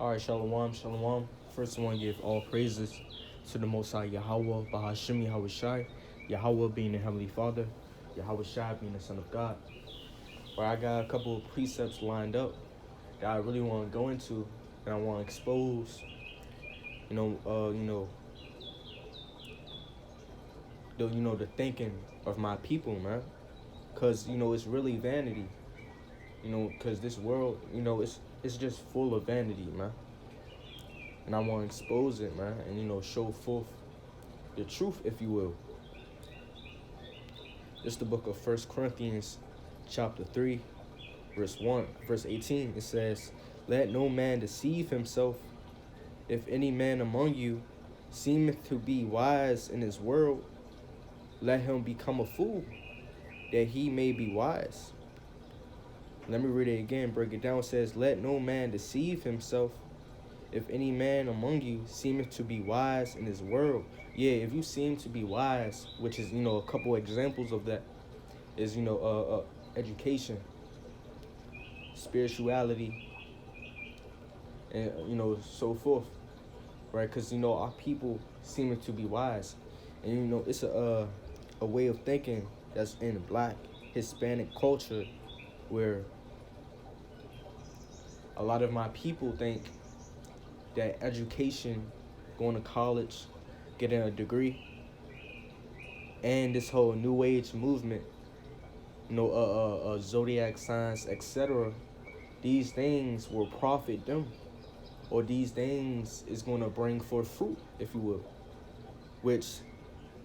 All right, shalom, shalom. First, I want to give all praises to the Most High Yahweh, Bahashim Yahweh Shai, Yahweh being the Heavenly Father, Yahweh Shai being the Son of God. Where I got a couple of precepts lined up that I really want to go into, and I want to expose, the thinking of my people, man. Cause it's really vanity, cause this world, it's just full of vanity, man. And I want to expose it, man, and show forth the truth, if you will. It's the book of 1 Corinthians, chapter 3, verse 18. It says, "Let no man deceive himself. If any man among you seemeth to be wise in this world, let him become a fool, that he may be wise." Let me read it again, break it down. It says, "Let no man deceive himself. If any man among you seemeth to be wise in this world." Yeah, if you seem to be wise, which is, a couple examples of that is, education, spirituality, and, so forth, right? Because, our people seem to be wise. And, it's a way of thinking that's in Black, Hispanic culture where a lot of my people think that education, going to college, getting a degree, and this whole New Age movement, zodiac signs, etc., these things will profit them, or these things is going to bring forth fruit, if you will. Which,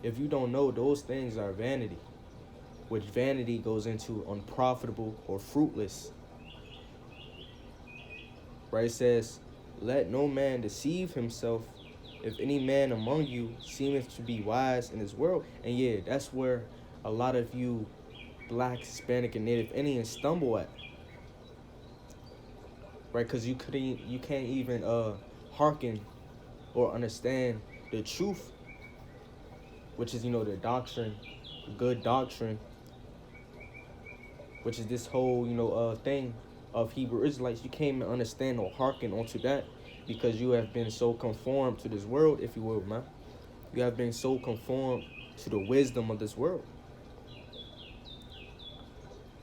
if you don't know, those things are vanity, which vanity goes into unprofitable or fruitless. Right? It says, "Let no man deceive himself. If any man among you seemeth to be wise in this world." And yeah, that's where a lot of you Black, Hispanic, and Native Indians stumble at. Right? Because you can't even hearken or understand the truth, which is, the doctrine, good doctrine, which is this whole, thing of Hebrew Israelites. You can't even understand or hearken onto that because you have been so conformed to this world, if you will, man. You have been so conformed to the wisdom of this world.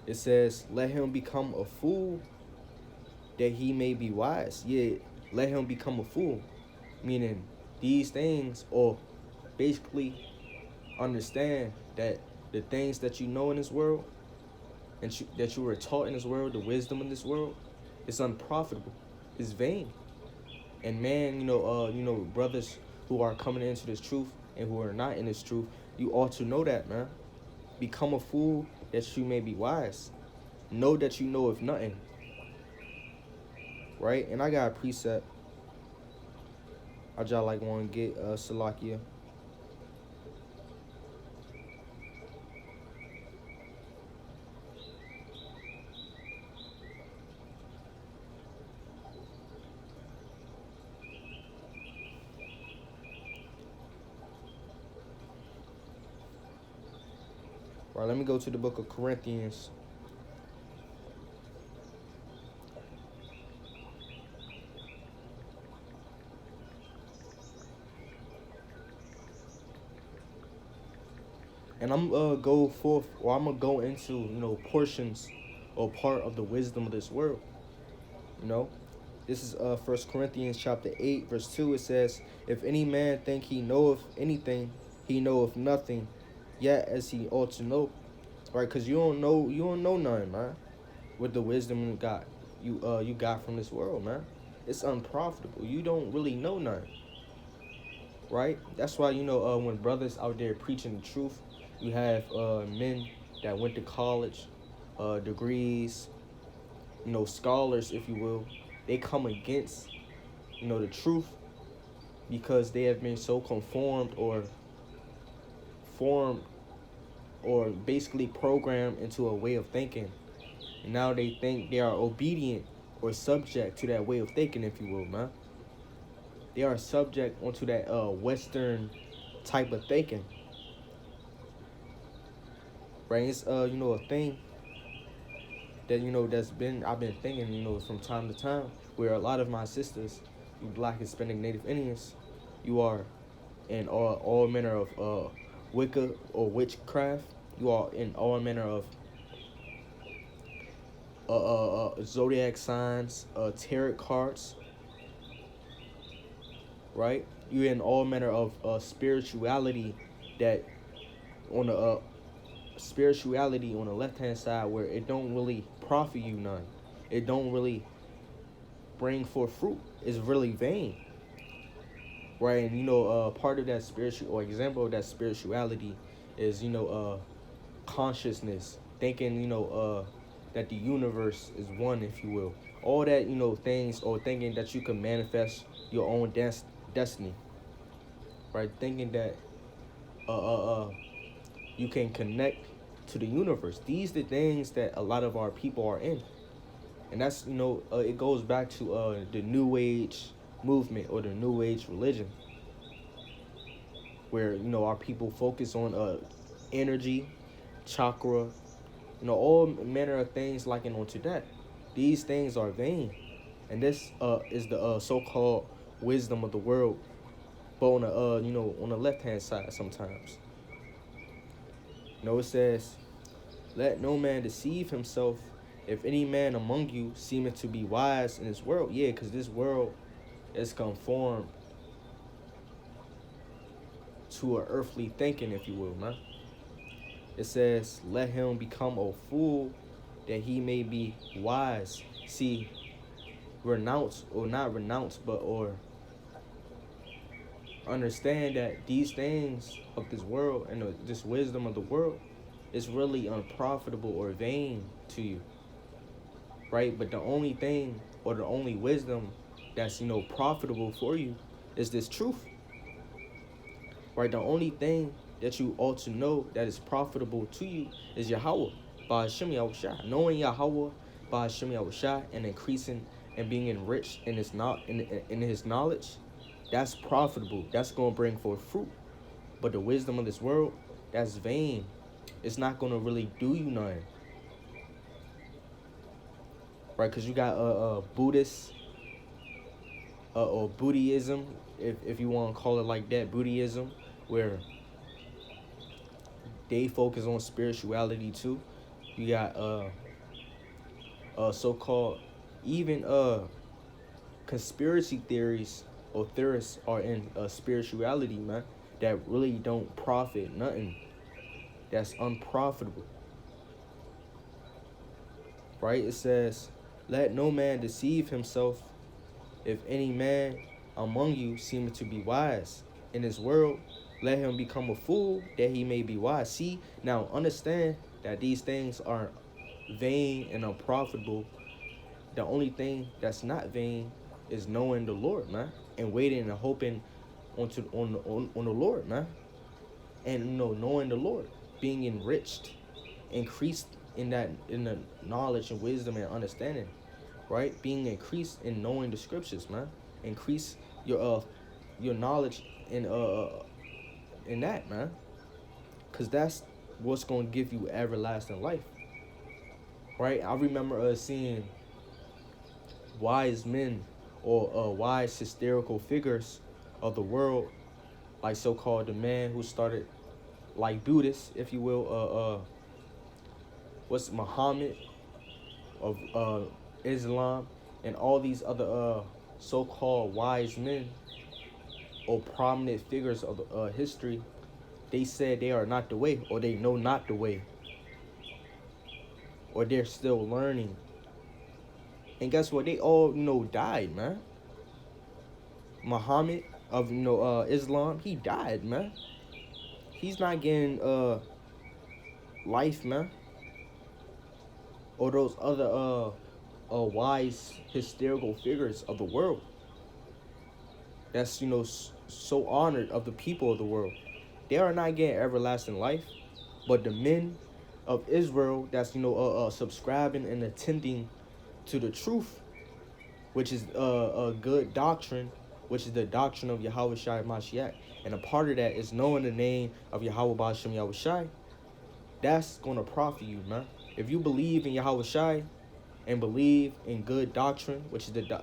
It says, "Let him become a fool, that he may be wise." Yeah, let him become a fool. Meaning these things, or basically understand that the things that you know in this world and that you were taught in this world, the wisdom in this world, is unprofitable, it's vain. And man, brothers who are coming into this truth and who are not in this truth, you ought to know that, man. Become a fool that you may be wise. Know that you know of nothing. Right? And I got a precept I just want to get Salakia. Right, let me go to the book of Corinthians. And I'm gonna go into, portions or part of the wisdom of this world. This is 1 Corinthians chapter 8, verse 2. It says, "If any man think he knoweth anything, he knoweth nothing, yet as he ought to know." Right? Because you don't know nothing, man. With the wisdom you got from this world, man. It's unprofitable. You don't really know nothing. Right? That's why, when brothers out there preaching the truth, you have men that went to college, degrees, scholars, if you will. They come against, the truth because they have been so conformed or formed or basically programmed into a way of thinking. And now they think they are obedient or subject to that way of thinking, if you will, man. They are subject onto that Western type of thinking. Right? It's a thing that I've been thinking, from time to time, where a lot of my sisters, you Black, Hispanic, Native Indians, you are in all manner of Wicca or witchcraft. You are in all manner of zodiac signs, tarot cards, right? You're in all manner of spirituality that on the spirituality on the left hand side where it don't really profit you none. It don't really bring forth fruit. It's really vain. Right, and part of that spiritual or example of that spirituality is consciousness, thinking that the universe is one, if you will. All that things, or thinking that you can manifest your own destiny. Right, thinking that you can connect to the universe. These the things that a lot of our people are in, and that's it goes back to the New Age movement or the New Age religion, where our people focus on energy, chakra, all manner of things likened onto that. These things are vain, and this is the so-called wisdom of the world, but on the on the left hand side sometimes. It says, "Let no man deceive himself. If any man among you seemeth to be wise in this world," yeah, because this world is conformed to an earthly thinking, if you will, man. It says, "Let him become a fool that he may be wise." See, renounce, or not renounce, or understand that these things of this world and this wisdom of the world is really unprofitable or vain to you, right? But the only thing or the only wisdom that's profitable for you is this truth, right? The only thing that you ought to know that is profitable to you is Yahweh, by Hashem Yahushua. Knowing Yahweh by Hashem Yahushua and increasing and being enriched in his knowledge, that's profitable. That's going to bring forth fruit. But the wisdom of this world, that's vain. It's not going to really do you nothing. Right? Because you got Buddhists or Buddhism, if you want to call it like that, Buddhism, where they focus on spirituality too. You got so-called even conspiracy theories or theorists are in spirituality, man, that really don't profit nothing. That's unprofitable. Right? It says, "Let no man deceive himself. If any man among you seemeth to be wise in this world, let him become a fool that he may be wise." See, now understand that these things are vain and unprofitable. The only thing that's not vain is knowing the Lord, man, and waiting and hoping on the Lord, man, and knowing the Lord, being enriched, increased in the knowledge and wisdom and understanding, right? Being increased in knowing the scriptures, man. Increase your knowledge in that, man, because that's what's gonna give you everlasting life, right? I remember seeing wise men or wise historical figures of the world, like so-called the man who started, like Buddhists, if you will, what's Muhammad of Islam, and all these other so-called wise men or prominent figures of history. They said they are not the way, or they know not the way, or they're still learning. And guess what? They all died, man. Muhammad of Islam, he died, man. He's not getting life, man. Or those other wise historical figures of the world that's so honored of the people of the world. They are not getting everlasting life, but the men of Israel that's subscribing and attending to the truth, which is a good doctrine, which is the doctrine of Yahweh Shai Mashiach. And a part of that is knowing the name of Yahweh Ba'ashem Yahweh Shai. That's going to profit you, man. If you believe in Yahweh Shai, and believe in good doctrine, which is the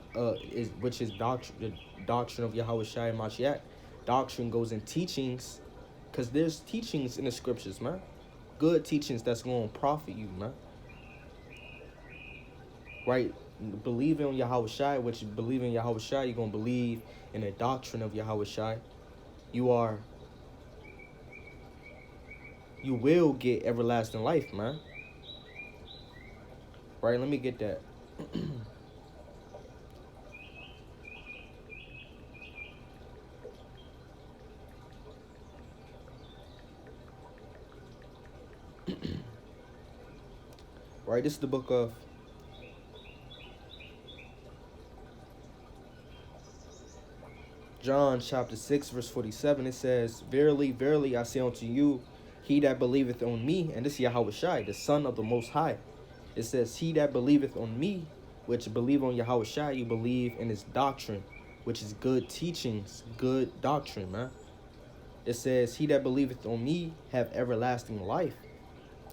doctrine of Yahweh Shai and Mashiach. Doctrine goes in teachings, because there's teachings in the scriptures, man. Good teachings that's going to profit you, man. Right? Believing on Yahweh Shai, which is believing in Yahweh Shai, you're going to believe in the doctrine of Yahweh Shai. You will get everlasting life, man. Right? Let me get that. Right? This is the book of John chapter 6, verse 47. It says, Verily, verily, I say unto you, he that believeth on me, and this is Yahweh Shai, the Son of the Most High. It says, he that believeth on me, which believe on Yahweh Shai, you believe in his doctrine, which is good teachings, good doctrine, man. It says, he that believeth on me have everlasting life.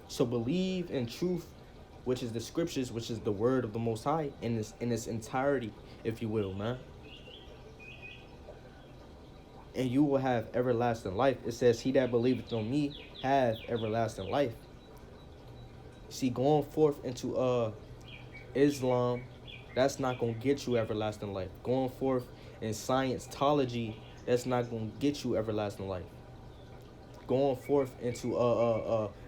So believe in truth, which is the scriptures, which is the word of the Most High, in its entirety, if you will, man. And you will have everlasting life. It says, he that believeth on me have everlasting life. See, going forth into Islam, that's not going to get you everlasting life. Going forth in Scientology, that's not going to get you everlasting life. Going forth into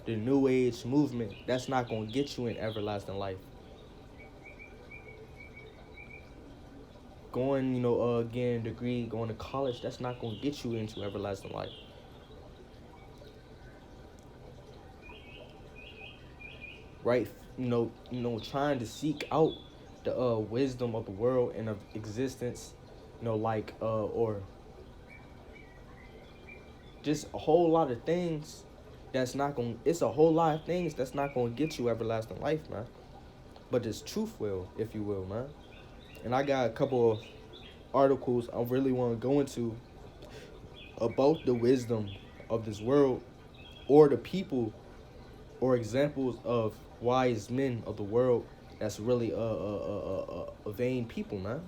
the New Age movement, that's not going to get you in everlasting life. Going, getting a degree, going to college, that's not going to get you into everlasting life. Right? Trying to seek out the wisdom of the world and of existence, or just a whole lot of things it's a whole lot of things that's not going to get you everlasting life, man. But this truth will, if you will, man. And I got a couple of articles I really want to go into about the wisdom of this world, or the people, or examples of wise men of the world that's really a vain people, man.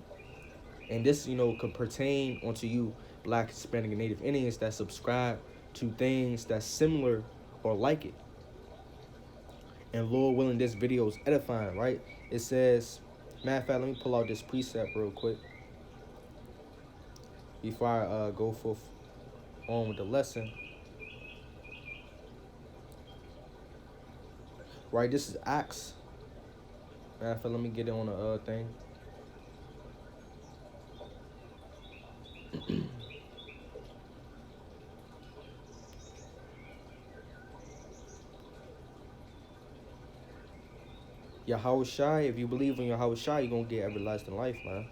And this, could pertain onto you, Black, Hispanic, and Native Indians that subscribe to things that's similar or like it. And Lord willing, this video is edifying, right? It says, matter of fact, let me pull out this precept real quick before I go forth on with the lesson. Right, this is Acts. Matter of fact, let me get it on the thing. Yahweh Shai, if you believe in Yahweh Shai, you're going to get everlasting life, man.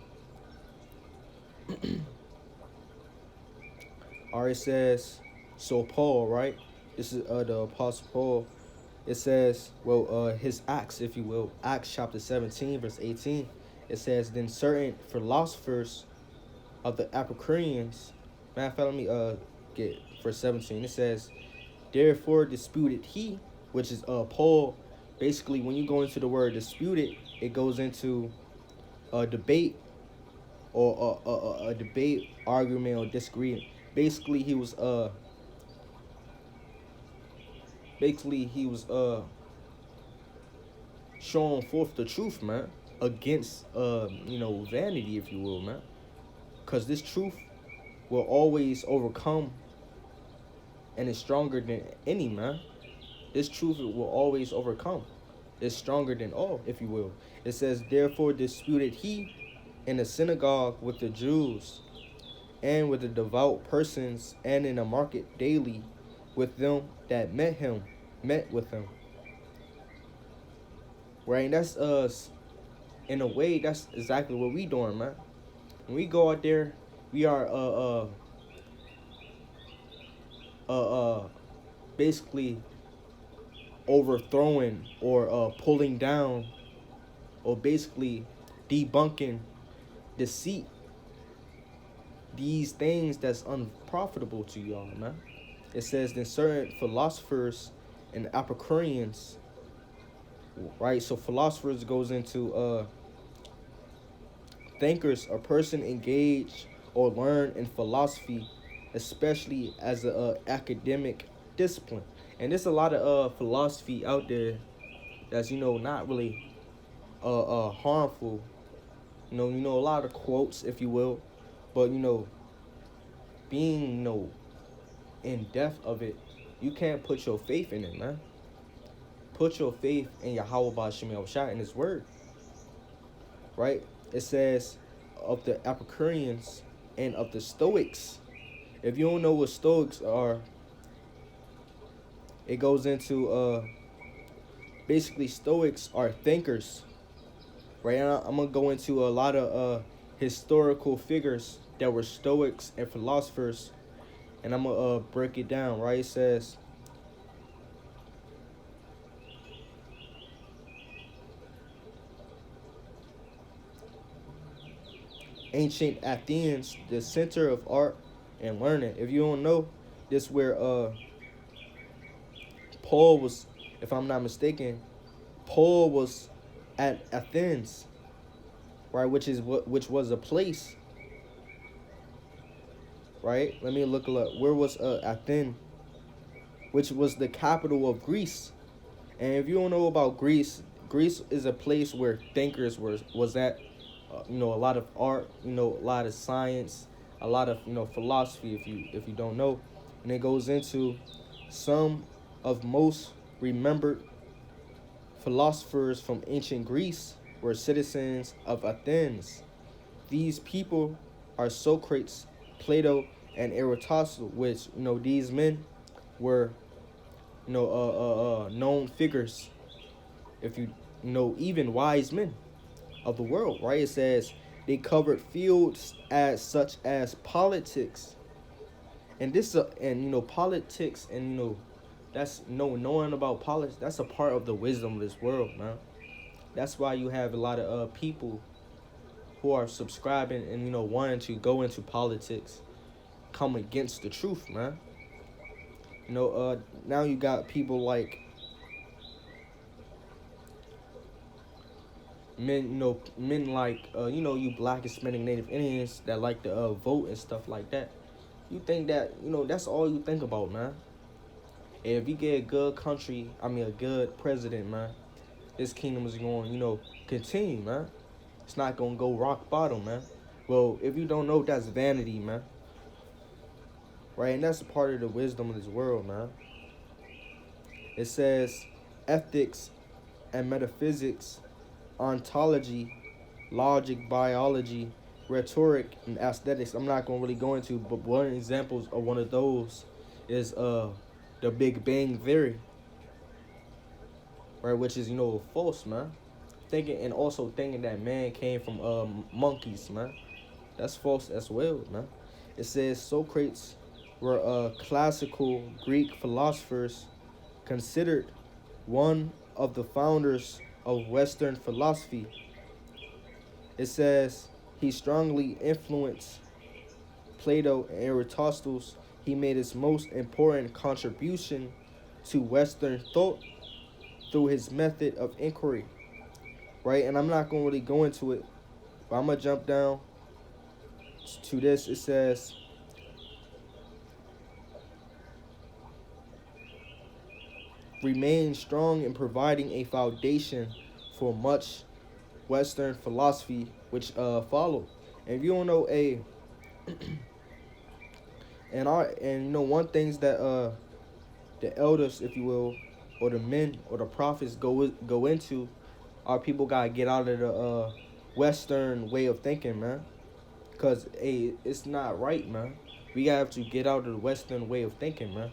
Alright, it says, so Paul, right? This is the Apostle Paul. It says, his Acts, if you will, Acts chapter 17, verse 18. It says, then certain philosophers of the Epicureans, matter of fact, let me get verse 17. It says, therefore disputed he, which is Paul. Basically, when you go into the word disputed, it goes into a debate, or a debate, argument, or disagreement. Basically, he was showing forth the truth, man, against vanity, if you will, man. Because this truth will always overcome and is stronger than any, man. This truth will always overcome. It's stronger than all, if you will. It says, therefore disputed he in the synagogue with the Jews and with the devout persons, and in the market daily with them that met with him. Right? And that's us. In a way, that's exactly what we doing, man. When we go out there, we are basically overthrowing or pulling down, or basically debunking deceit, these things that's unprofitable to y'all, man. It says, then certain philosophers and Epicureans, right? So philosophers goes into thinkers, a person engaged or learn in philosophy, especially as a academic discipline. And there's a lot of philosophy out there that's not really harmful. A lot of quotes, if you will, but being in depth of it, you can't put your faith in it, man. Put your faith in Yahweh Ba'Shem Yahushua in His word, right? It says of the Epicureans and of the Stoics. If you don't know what Stoics are, it goes into basically Stoics are thinkers, right? And I'm gonna go into a lot of historical figures that were Stoics and philosophers, and I'm gonna break it down, right? It says ancient Athens, the center of art and learning. If you don't know, this where Paul was, if I'm not mistaken, Paul was at Athens, right? Which was a place, right? Let me look up. Where was Athens, which was the capital of Greece? And if you don't know about Greece, Greece is a place where thinkers was at. A lot of art, a lot of science, a lot of philosophy. If you don't know, and it goes into some of most remembered philosophers from ancient Greece were citizens of Athens. These people are Socrates, Plato, and Aristotle, which these men were known figures. If even wise men of the world, right? It says they covered fields as such as politics, and this and politics, and that's knowing about politics. That's a part of the wisdom of this world, man. That's why you have a lot of people who are subscribing and wanting to go into politics, come against the truth, man. Now you got people like men, men like you Black Hispanic Native Indians that like to vote and stuff like that. You think that that's all you think about, man. And if you get a good country, I mean a good president, man, this kingdom is going continue, man. It's not gonna go rock bottom, man. Well, if you don't know, that's vanity, man. Right, and that's a part of the wisdom of this world, man. It says ethics and metaphysics, ontology, logic, biology, rhetoric, and aesthetics. I'm not gonna really go into, but one examples of one of those is the Big Bang Theory, right? Which is false, man. Thinking that man came from monkeys, man. That's false as well, man. It says Socrates were classical Greek philosophers considered one of the founders of Western philosophy. It says he strongly influenced Plato and Aristotle. He made his most important contribution to Western thought through his method of inquiry. Right? And I'm not going to really go into it, but I'm going to jump down to this. It says, remain strong in providing a foundation for much Western philosophy which followed. And if you don't know one things that the elders, if you will, or the men or the prophets go into, our people gotta get out of the Western way of thinking, man. Cause it's not right, man. We have to get out of the Western way of thinking, man.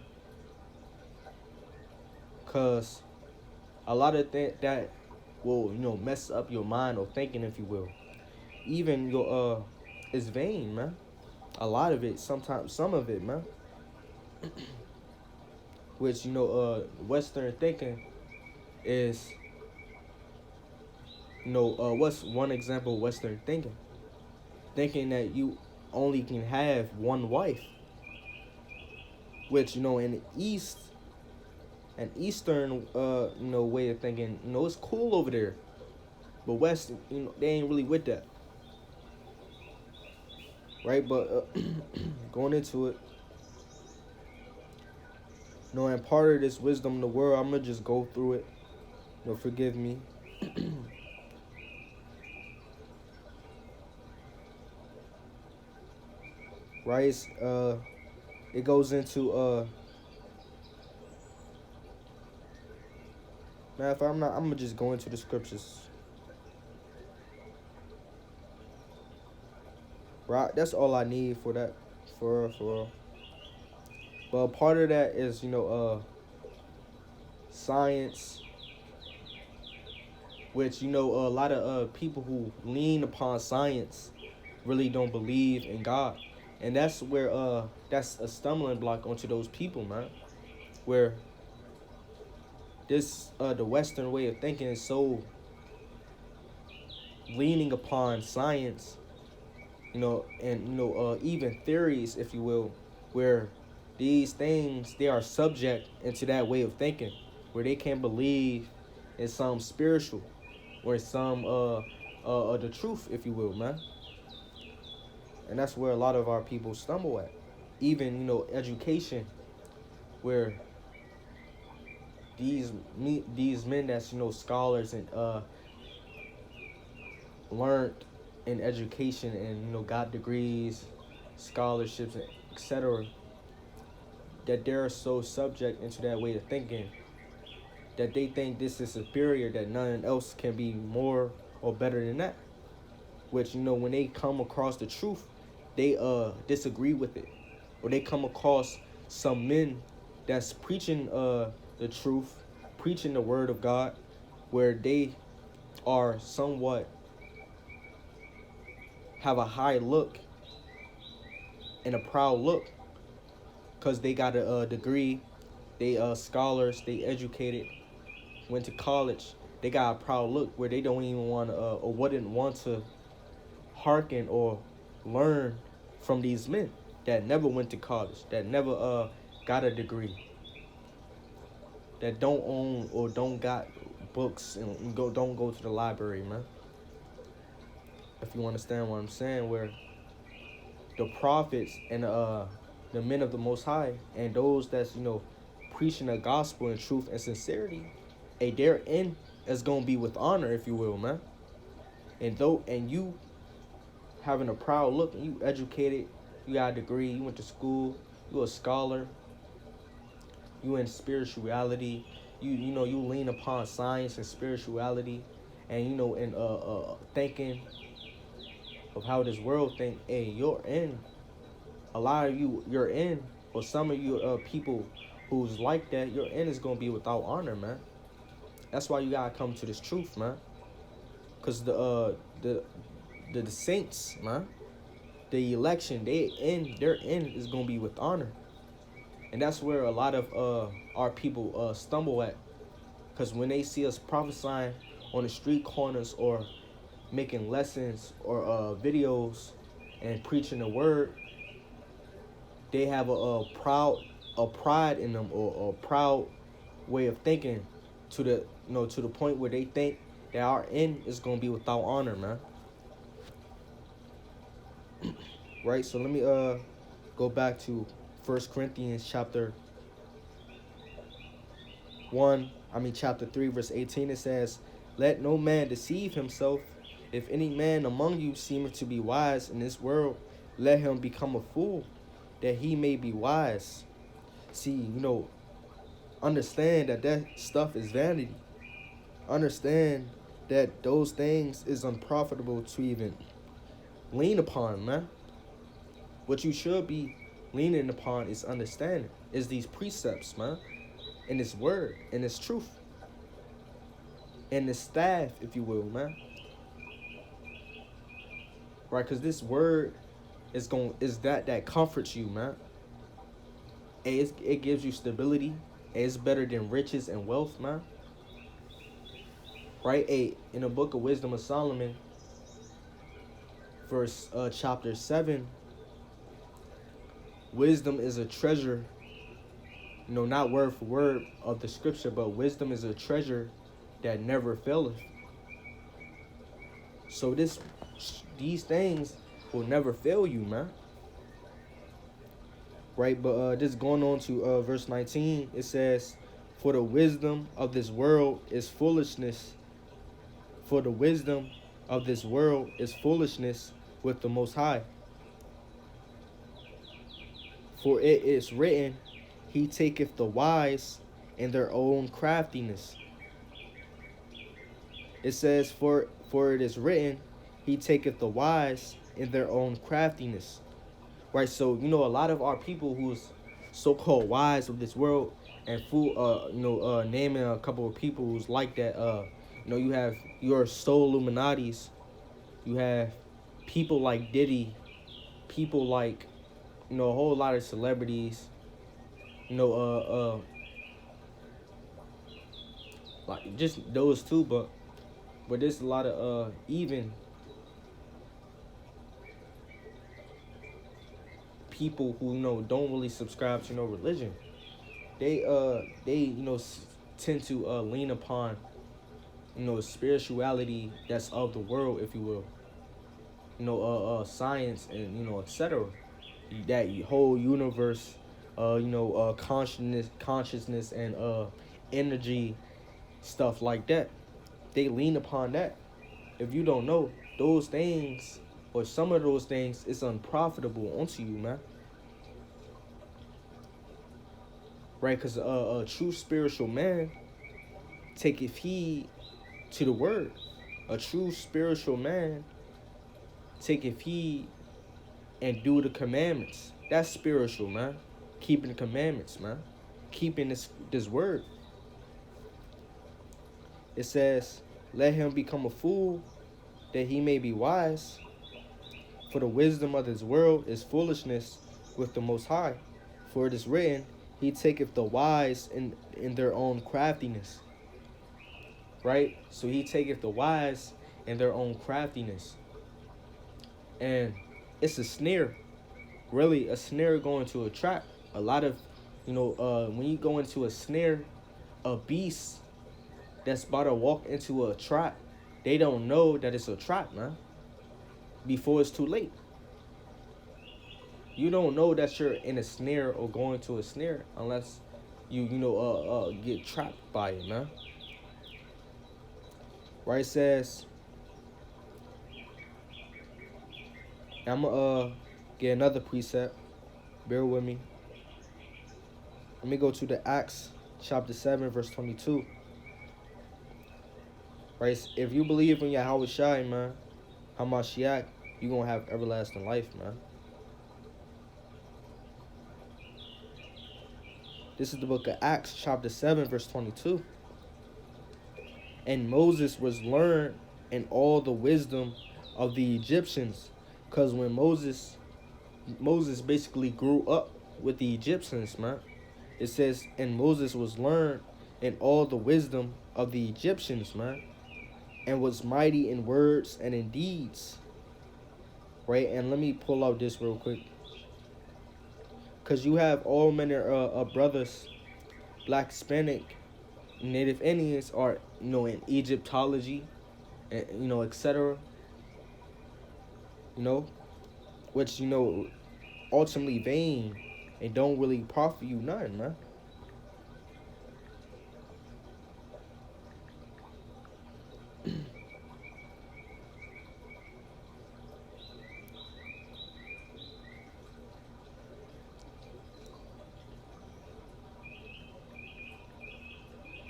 Cause a lot of that will mess up your mind or thinking, if you will. Even your it's vain, man. A lot of it, sometimes some of it, man. Which Western thinking is what's one example of Western thinking? Thinking that you only can have one wife. Which in the East, an Eastern way of thinking. It's cool over there, but West, they ain't really with that, right? But going into it, knowing part of this wisdom in the world, I'm gonna just go through it. Forgive me. Right? It goes into matter of fact, I'm gonna just go into the scriptures. Right? That's all I need for that. For real. But part of that is, science, which, a lot of people who lean upon science really don't believe in God. And that's where that's a stumbling block onto those people, man. Where this the Western way of thinking is so leaning upon science, and even theories, if you will, where these things, they are subject into that way of thinking, where they can't believe in some spiritual or some the truth, if you will, man. And that's where a lot of our people stumble at. Even education, where these men that's scholars and learned in education and got degrees, scholarships, etc., that they're so subject into that way of thinking that they think this is superior, that none else can be more or better than that. Which, when they come across the truth, they disagree with it. Or they come across some men that's preaching the truth, preaching the word of God, where they are somewhat have a high look and a proud look, because they got a degree, they scholars, they educated, went to college. They got a proud look where they don't even want to or wouldn't want to hearken or learn from these men that never went to college, that never got a degree, that don't own or don't got books and don't go to the library, man. If you understand what I'm saying, where the prophets and the men of the Most High and those that's preaching the gospel in truth and sincerity, their end is gonna be with honor, if you will, man. And you having a proud look, and you educated, you got a degree, you went to school, you a scholar, you in spirituality, you lean upon science and spirituality, and in thinking of how this world think. Hey, you're in. A lot of you're in, or some of you people who's like that, your end is gonna be without honor, man. That's why you gotta come to this truth, man. Cause the saints, man, the election, their end is gonna be with honor, and that's where a lot of our people stumble at. Cause when they see us prophesying on the street corners or making lessons or videos and preaching the word, they have a pride in them, or a proud way of thinking, to the point where they think that our end is gonna be without honor, man. Right. So let me go back to 1 Corinthians chapter 3, verse 18. It says, "Let no man deceive himself. If any man among you seemeth to be wise in this world, let him become a fool, that he may be wise." See, understand that stuff is vanity. Understand that those things is unprofitable to even lean upon, man. What you should be leaning upon is understanding, is these precepts, man, and this word, and this truth, and this staff, if you will, man. Right? Because this word is that comforts you, man. And it gives you stability. And it's better than riches and wealth, man. Right? In the book of Wisdom of Solomon, verse chapter 7, wisdom is a treasure not word for word of the scripture, but wisdom is a treasure that never faileth. So these things will never fail you, man. Right, but just going on to verse 19, it says, "For the wisdom of this world is foolishness. For the wisdom of this world is foolishness with the Most High. For it is written, He taketh the wise in their own craftiness." It says, for it is written, He taketh the wise in their own craftiness. Right, so a lot of our people who's so-called wise of this world, and naming a couple of people who's like that. You have your soul Illuminatis. You have people like Diddy, people like a whole lot of celebrities. Like just those two, but there's a lot of even people who don't really subscribe to no religion. They tend to lean upon spirituality that's of the world, if you will. Science and etc. That whole universe, consciousness and energy, stuff like that. They lean upon that. If you don't know, those things or some of those things is unprofitable unto you, man. Right? Because a true spiritual man taketh heed to the word. A true spiritual man taketh heed and do the commandments. That's spiritual, man. Keeping the commandments, man. Keeping this word. It says, "Let him become a fool, that he may be wise. For the wisdom of this world is foolishness with the Most High. For it is written, He taketh the wise in their own craftiness." Right? So He taketh the wise in their own craftiness. And it's a snare. Really, a snare going to a trap. A lot of, when you go into a snare, a beast that's about to walk into a trap, they don't know that it's a trap, man. Before it's too late. You don't know that you're in a snare or going to a snare unless you get trapped by it, man. Right? It says, I'm gonna get another precept. Bear with me. Let me go to the Acts chapter 7 verse 22. Right? If you believe in Yahweh Shai, man, Hamashiach, you gonna have everlasting life, man. This is the book of Acts chapter 7 verse 22. "And Moses was learned in all the wisdom of the Egyptians." Because when Moses basically grew up with the Egyptians, man. It says, "And Moses was learned in all the wisdom of the Egyptians, man, and was mighty in words and in deeds." Right? And let me pull out this real quick. Because you have all many brothers, Black, Hispanic, Native Indians are, in Egyptology, and, etc. Which, ultimately vain and don't really profit you nothing, man.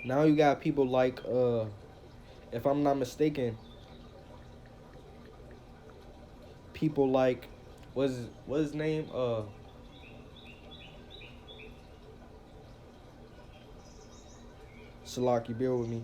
Now you got people like, if I'm not mistaken, people like, what's his name? Salaki, bear with me.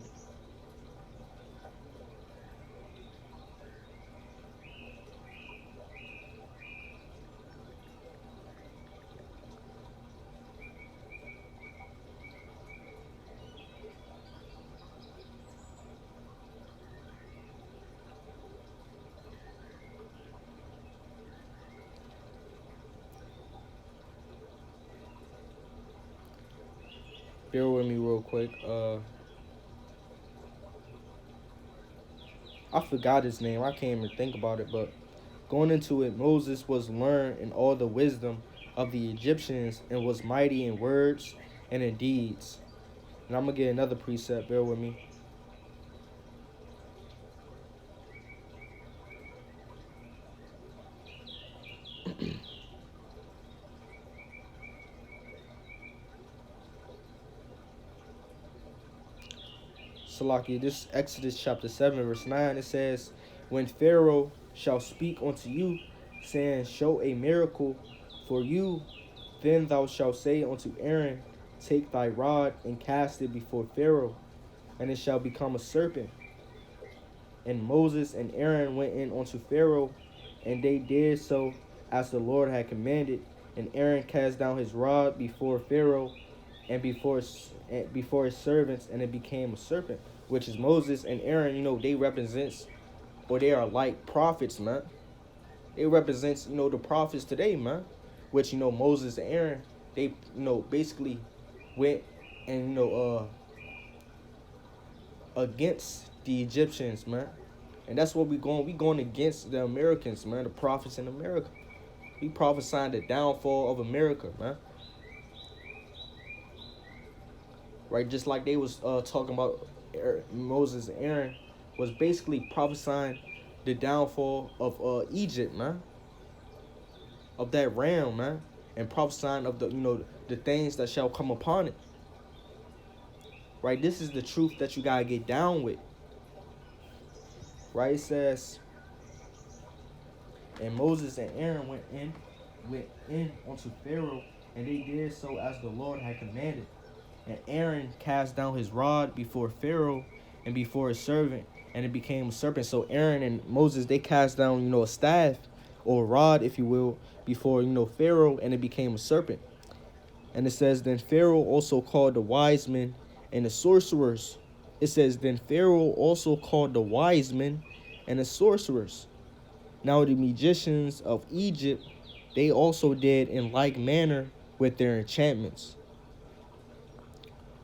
Bear with me real quick. I forgot his name. I can't even think about it. But going into it, Moses was learned in all the wisdom of the Egyptians and was mighty in words and in deeds. And I'm gonna get another precept. Bear with me. Salaki, this Exodus chapter 7, verse 9, it says, when Pharaoh shall speak unto you, saying, show a miracle for you, then thou shalt say unto Aaron, take thy rod and cast it before Pharaoh, and it shall become a serpent. And Moses and Aaron went in unto Pharaoh, and they did so as the Lord had commanded. And Aaron cast down his rod before Pharaoh and before his servants, and it became a serpent. Which is Moses and Aaron, they represents, or they are like prophets, man. They represents, the prophets today, man. Which, Moses and Aaron, they, basically went and, against the Egyptians, man. And that's what we going against the Americans, man, the prophets in America. We prophesying the downfall of America, man. Right, just like they was talking about Moses and Aaron was basically prophesying the downfall of Egypt, man. Of that realm, man. And prophesying of the things that shall come upon it. Right, this is the truth that you gotta get down with. Right, it says, and Moses and Aaron went in unto Pharaoh, and they did so as the Lord had commanded. And Aaron cast down his rod before Pharaoh and before his servant, and it became a serpent. So Aaron and Moses, they cast down, a staff or a rod, if you will, before, Pharaoh, and it became a serpent. And it says, then Pharaoh also called the wise men and the sorcerers. It says, then Pharaoh also called the wise men and the sorcerers. Now the magicians of Egypt, they also did in like manner with their enchantments.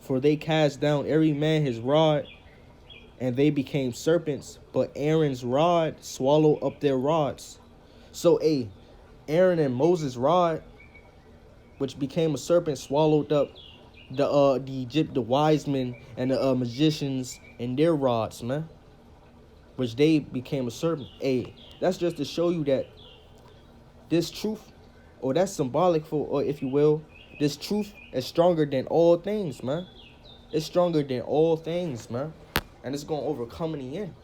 For they cast down every man his rod, and they became serpents, but Aaron's rod swallowed up their rods. So Aaron and Moses' rod, which became a serpent, swallowed up the wise men and the magicians and their rods, man, which they became a serpent. That's just to show you that this truth, or that's symbolic for, or if you will, this truth is stronger than all things, man. It's stronger than all things, man. And it's going to overcome in the end.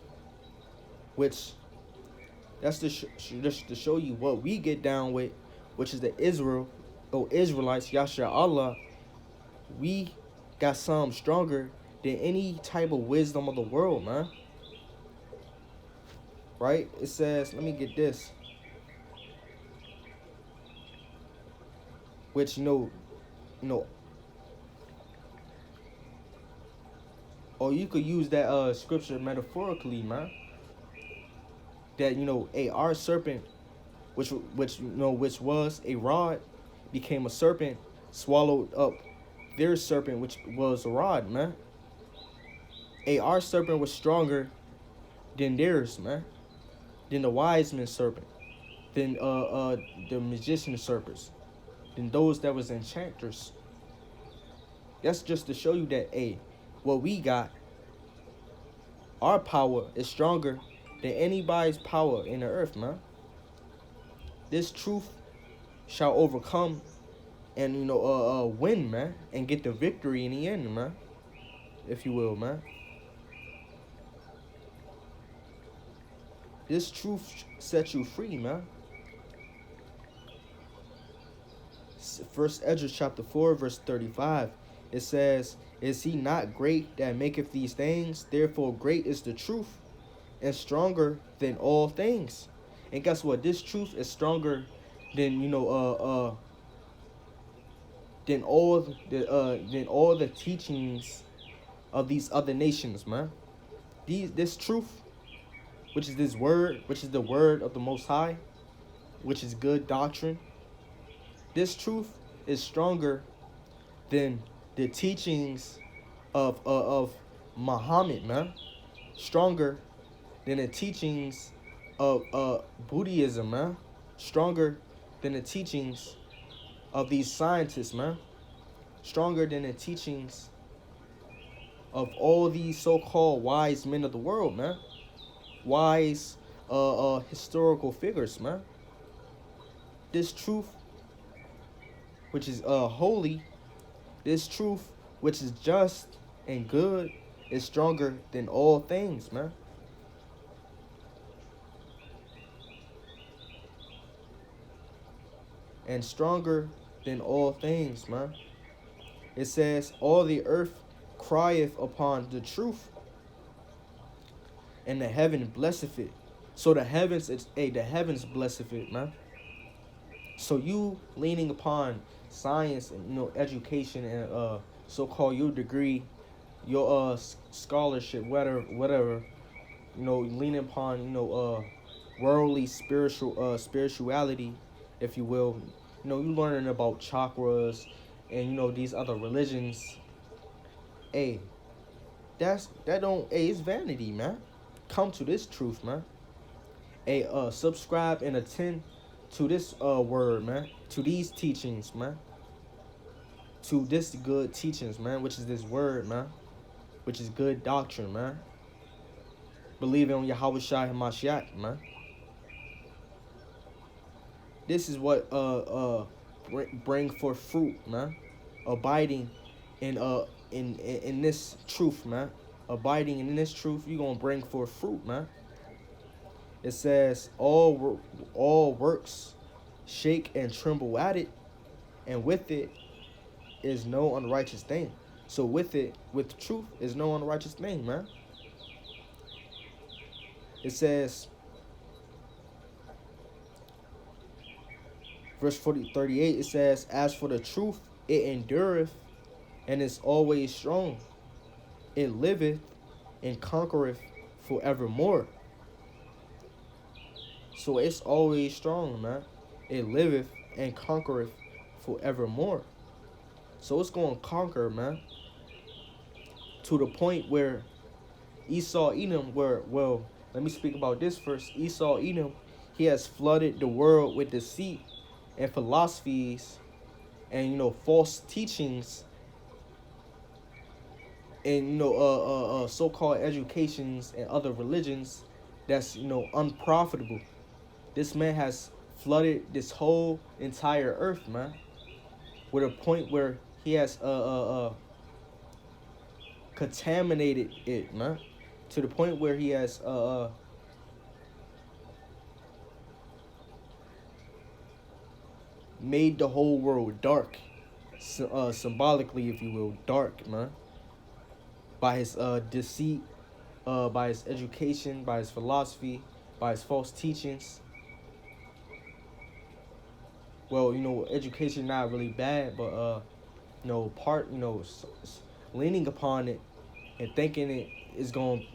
Which, that's just to show you what we get down with, which is the Israelites, Yasha Allah. We got something stronger than any type of wisdom of the world, man. Right? It says, let me get this. Which, or you could use that scripture metaphorically, man. That, our serpent, which was a rod, became a serpent, swallowed up their serpent, which was a rod, man. Our serpent was stronger than theirs, man. Than the wise men's serpent. Than the magician serpents. Than those that was enchanters. That's just to show you that, what we got, our power is stronger than anybody's power in the earth, man. This truth shall overcome and, win, man. And get the victory in the end, man. If you will, man. This truth sets you free, man. First Ezra chapter 4, verse 35. It says, is he not great that maketh these things? Therefore great is the truth, and stronger than all things. And guess what? This truth is stronger than, than all the teachings of these other nations, man. This truth, which is this word, which is the word of the Most High, which is good doctrine. This truth is stronger than the teachings of Muhammad, man. Stronger than the teachings of Buddhism, man. Stronger than the teachings of these scientists, man. Stronger than the teachings of all these so-called wise men of the world, man. Wise historical figures, man. This truth, which is holy, this truth, which is just and good, is stronger than all things, man. And stronger than all things, man. It says, all the earth crieth upon the truth, and the heaven blesseth it. So the heavens, the heavens blesseth it, man. So you leaning upon science and education and so-called your degree, your scholarship, whatever, leaning upon worldly spirituality, if you will. You learning about chakras and these other religions. Hey, it's vanity, man. Come to this truth, man. Hey, subscribe and attend to this word, man. To these teachings, man. To this good teachings, man, which is this word, man. Which is good doctrine, man. Believe in Yahweh Shai HaMashiach, man. This is what bring forth fruit, man. Abiding in this truth, man. Abiding in this truth, you're gonna bring forth fruit, man. It says all works shake and tremble at it, and with it is no unrighteous thing. So with truth is no unrighteous thing, man. It says, verse 38, it says, as for the truth, it endureth and is always strong. It liveth and conquereth forevermore. So it's always strong, man. It liveth and conquereth forevermore. So it's going to conquer, man. To the point where Esau Edom, let me speak about this first. Esau Edom, he has flooded the world with deceit and philosophies and false teachings and so-called educations and other religions that's unprofitable. This man has flooded this whole entire earth, man, with a point where he has contaminated it, man, to the point where he has made the whole world dark, symbolically, if you will, dark, man, by his deceit, by his education, by his philosophy, by his false teachings. Well, education not really bad, but leaning upon it and thinking it is going,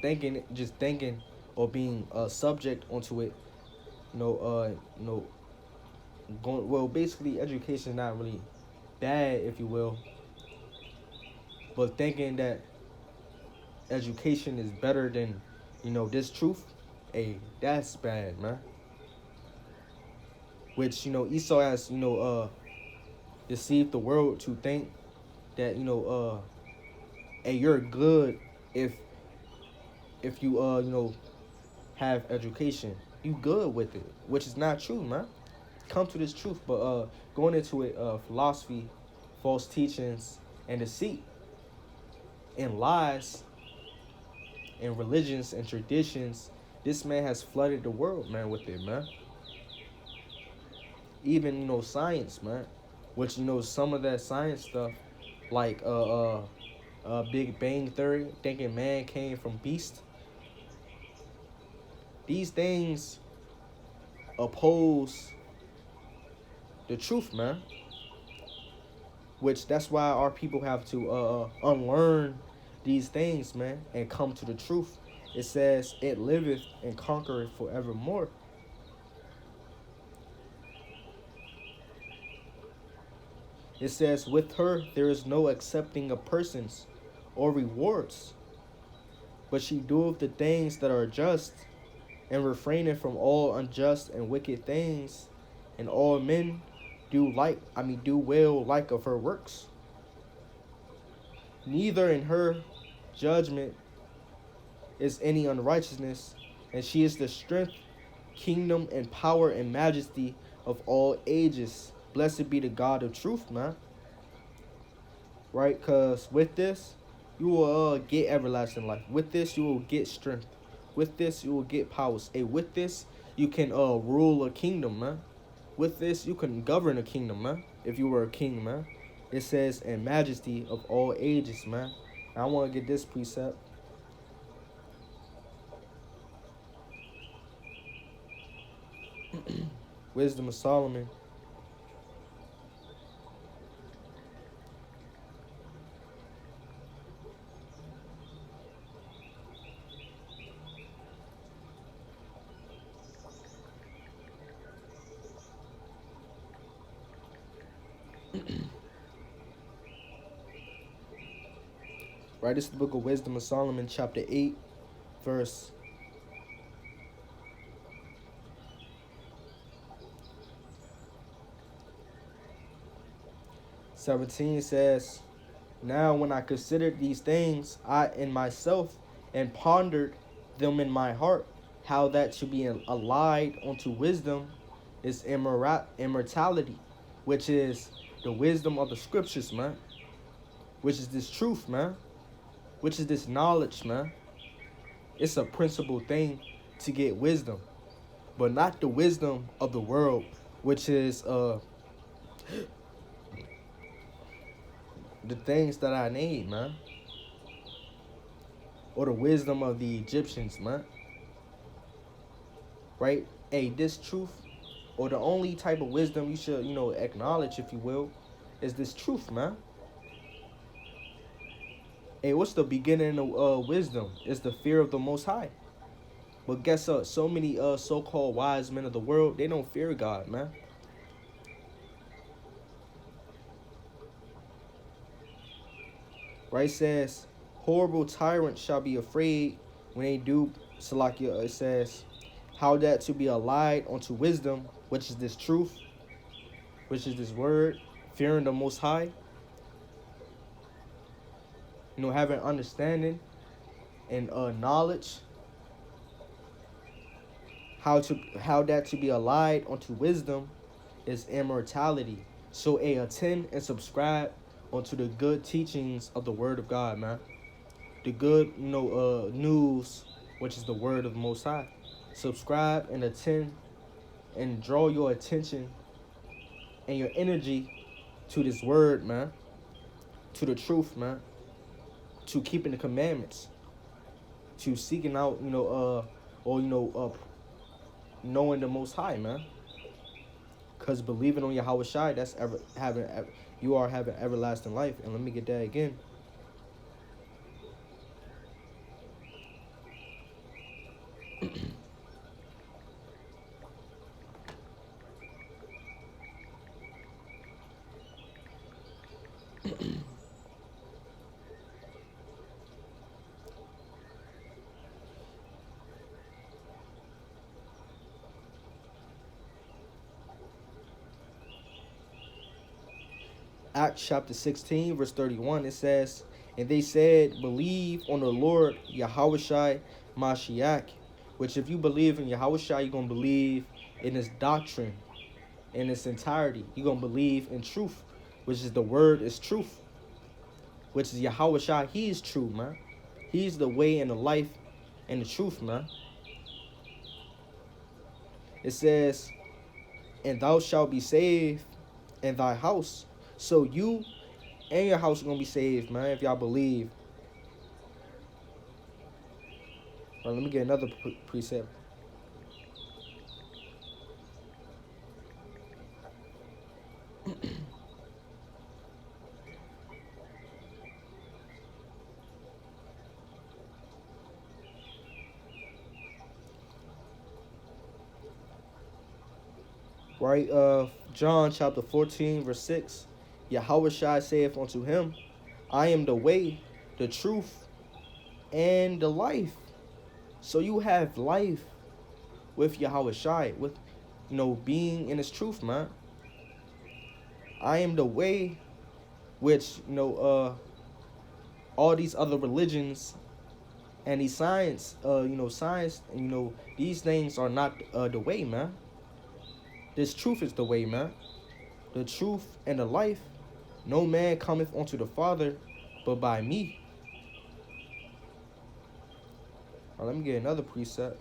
thinking or being subject onto it, basically education is not really bad, if you will, but thinking that education is better than this truth, hey, that's bad, man. Which Esau has deceived the world to think that hey, you're good if you have education, you good with it, which is not true, man. Come to this truth, but going into it, philosophy, false teachings, and deceit, and lies, and religions and traditions, this man has flooded the world, man, with it, man. Even science, man, which some of that science stuff, like Big Bang Theory, thinking man came from beast. These things oppose the truth, man. Which that's why our people have to unlearn these things, man, and come to the truth. It says, it liveth and conquereth forevermore. It says, with her there is no accepting of persons or rewards, but she doeth the things that are just, and refraineth from all unjust and wicked things, and all men do well like of her works. Neither in her judgment is any unrighteousness, and she is the strength, kingdom, and power and majesty of all ages. Blessed be the God of truth, man. Right? Because with this, you will get everlasting life. With this, you will get strength. With this, you will get powers. Hey, with this, you can rule a kingdom, man. With this, you can govern a kingdom, man. If you were a king, man. It says, and majesty of all ages, man. I want to get this precept. Wisdom of Solomon. Right, this is the book of Wisdom of Solomon, chapter 8, verse 17 says, now when I considered these things, I in myself and pondered them in my heart, how that to be allied unto wisdom is immortality, which is the wisdom of the scriptures, man. Which is this truth, man. Which is this knowledge, man. It's a principal thing to get wisdom, but not the wisdom of the world, which is the things that I need, man. Or the wisdom of the Egyptians, man. Right? Hey, this truth, or the only type of wisdom you should, acknowledge, if you will, is this truth, man. Hey, what's the beginning of wisdom? It's the fear of the Most High. But guess what? So many so-called wise men of the world, they don't fear God, man. Right? It says, horrible tyrants shall be afraid when they do, Salakia, it says, how that to be allied unto wisdom, which is this truth, which is this word, fearing the Most High. Having understanding and knowledge, how that to be allied unto wisdom is immortality. So attend and subscribe onto the good teachings of the word of God, man. The good, news, which is the word of the Most High. Subscribe and attend and draw your attention and your energy to this word, man. To the truth, man. To keeping the commandments. To seeking out, knowing the Most High, man. Because believing on Yahweh Shai, that's you are having everlasting life. And let me get that again. Acts chapter 16, verse 31, it says, and they said, believe on the Lord Yahushai Mashiach, which if you believe in Yahushai, you're going to believe in his doctrine in its entirety. You're going to believe in truth, which is the word is truth, which is Yahushai. He is true, man. He's the way and the life and the truth, man. It says, and thou shalt be saved in thy house. So you and your house are going to be saved, man, if y'all believe. All right, let me get another precept. Right, John chapter 14, verse 6. Yahushua saith unto him, I am the way, the truth, and the life. So you have life with Yahushua, with being in his truth, man. I am the way, which all these other religions and these science, science, and these things are not the way, man. This truth is the way, man. The truth and the life. No man cometh unto the Father but by me. All right, let me get another precept.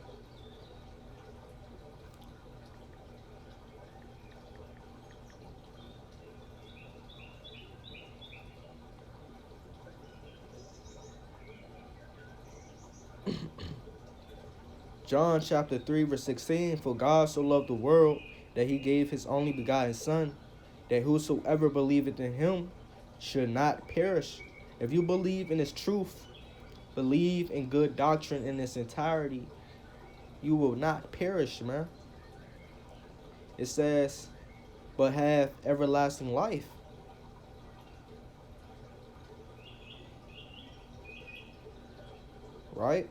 John chapter 3 verse 16. For God so loved the world that he gave his only begotten Son, that whosoever believeth in him should not perish. If you believe in his truth, believe in good doctrine in its entirety, you will not perish, man. It says, but have everlasting life. Right?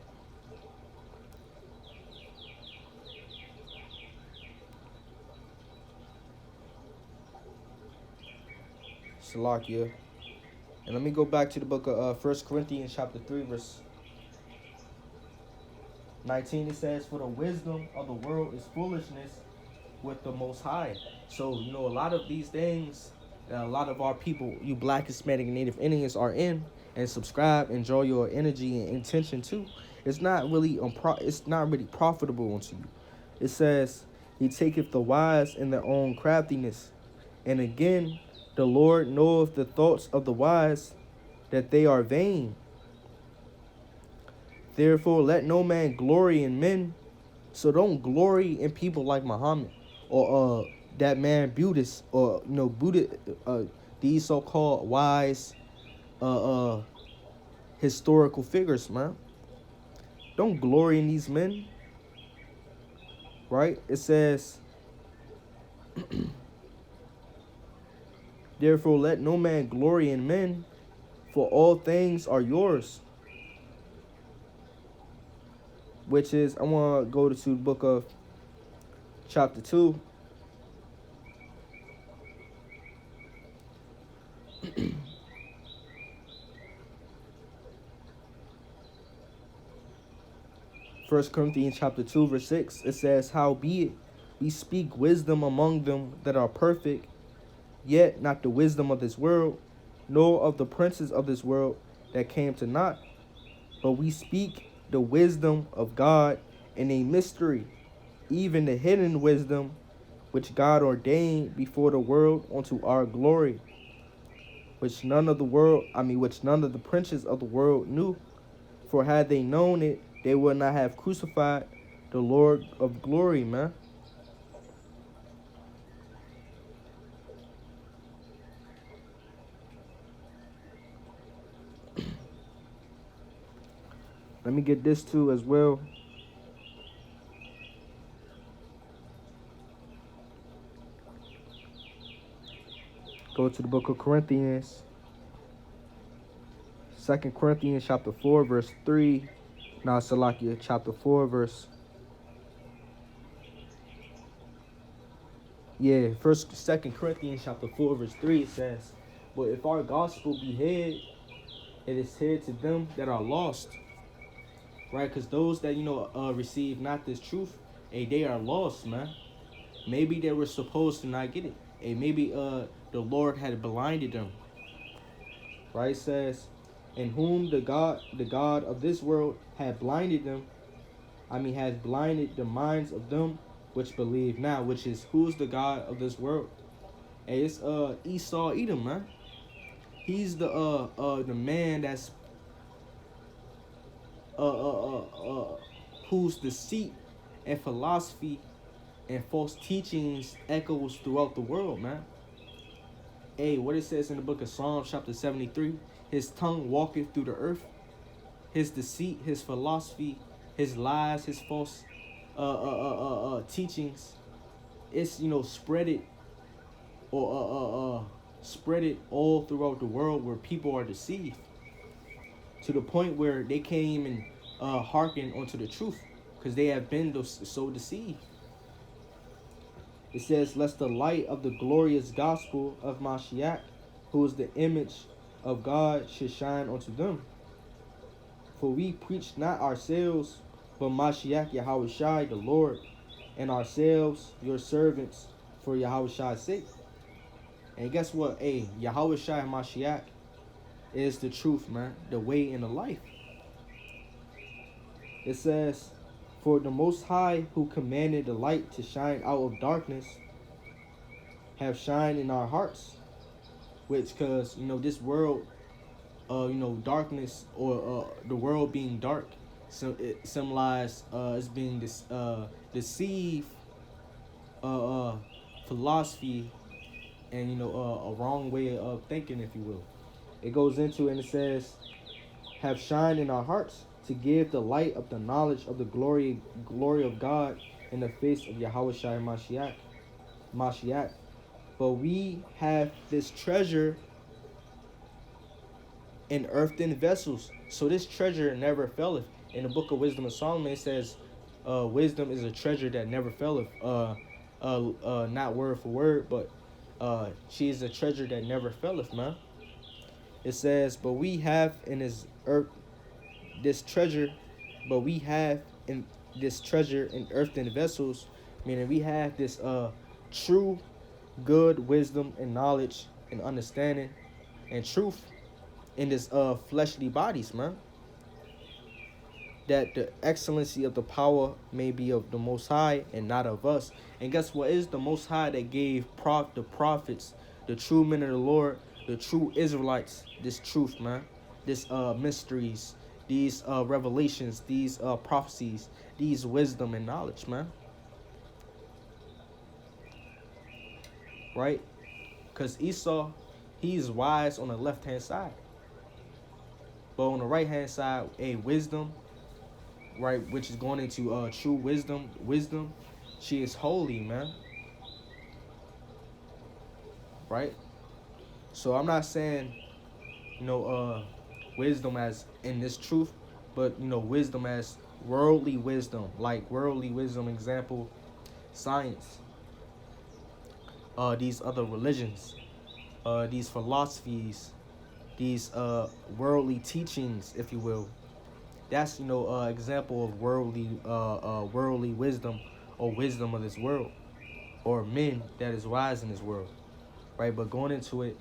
Salakia. And let me go back to the book of 1 Corinthians chapter 3 verse 19. It says, for the wisdom of the world is foolishness with the Most High. So, a lot of these things that a lot of our people, you Black, Hispanic, and Native Indians are in and subscribe, enjoy your energy and intention too. It's not really profitable unto you. It says, he taketh the wise in their own craftiness. And again, the Lord knoweth the thoughts of the wise, that they are vain. Therefore, let no man glory in men. So don't glory in people like Muhammad or that man Buddhist or Buddhist, these so-called wise historical figures, man. Don't glory in these men. Right? It says, therefore let no man glory in men, for all things are yours. Which is, I want to go to the book of chapter 2. First Corinthians chapter 2 verse 6. It says, howbeit we speak wisdom among them that are perfect, yet not the wisdom of this world, nor of the princes of this world that came to naught. But we speak the wisdom of God in a mystery, even the hidden wisdom which God ordained before the world unto our glory, which none of the princes of the world knew. For had they known it, they would not have crucified the Lord of glory, man. Let me get this too as well. Go to the book of Corinthians. 2 Corinthians chapter 4 verse 3. Now Salakia chapter 4 verse. Yeah, 2 Corinthians chapter 4 verse 3, it says, but if our gospel be hid, it is hid to them that are lost. Right? Because those that, receive not this truth, they are lost, man. Maybe they were supposed to not get it. Maybe the Lord had blinded them. Right? It says, in whom the God of this world had blinded them, has blinded the minds of them which believe now, which is, who's the God of this world? Hey, it's Esau Edom, man. He's the man that's whose deceit and philosophy and false teachings echoes throughout the world, man. Hey, what it says in the book of Psalms chapter 73, his tongue walketh through the earth, his deceit, his philosophy, his lies, his false teachings, it's spread it or spread it all throughout the world where people are deceived to the point where they can't even hearken onto the truth because they have been so deceived. It says, lest the light of the glorious gospel of Mashiach, who is the image of God, should shine unto them. For we preach not ourselves, but Mashiach Yahushai the Lord, and ourselves your servants for Yahushai's sake. And guess what? Hey, Yahushai Mashiach is the truth, man, the way and the life. It says, for the Most High, who commanded the light to shine out of darkness, have shined in our hearts. Which, because, this world, darkness, or the world being dark, so it symbolizes as being this deceived philosophy and, a wrong way of thinking, if you will. It goes into it and it says, have shined in our hearts to give the light of the knowledge of the glory of God in the face of Yahushua Mashiach. But we have this treasure in earthen vessels. So this treasure never faileth. In the book of Wisdom of Solomon, it says, wisdom is a treasure that never faileth. Not word for word, but she is a treasure that never faileth, man. It says, but we have in this earth this treasure, but we have in this treasure in earthen vessels, meaning we have this true good wisdom and knowledge and understanding and truth in this fleshly bodies, man. That the excellency of the power may be of the Most High and not of us. And guess what? It is the Most High that gave the prophets, the true men of the Lord, the true Israelites, this truth, man. This mysteries, these revelations, these prophecies, these wisdom and knowledge, man. Right? Because Esau, he's wise on the left-hand side. But on the right-hand side, wisdom, right, which is going into true wisdom, she is holy, man. Right? So I'm not saying, wisdom as in this truth, but, wisdom as worldly wisdom, like worldly wisdom, example, science, these other religions, these philosophies, these worldly teachings, if you will. That's, example of worldly wisdom, or wisdom of this world, or men that is wise in this world, right? But going into it,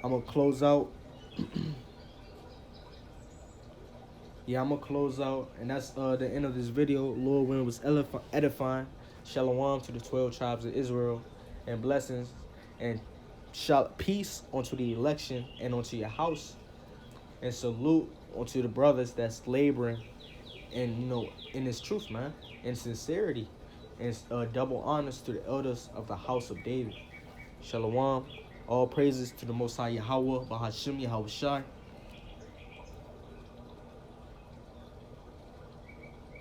I'm gonna close out. I'm gonna close out, and that's the end of this video. Lord, when it was edifying, shalom to the 12 tribes of Israel, and blessings, and peace unto the election and unto your house, and salute unto the brothers that's laboring and in this truth, man, in sincerity, and double honors to the elders of the house of David. Shalom. All praises to the Most High Yahweh, Bahashim Yahushai.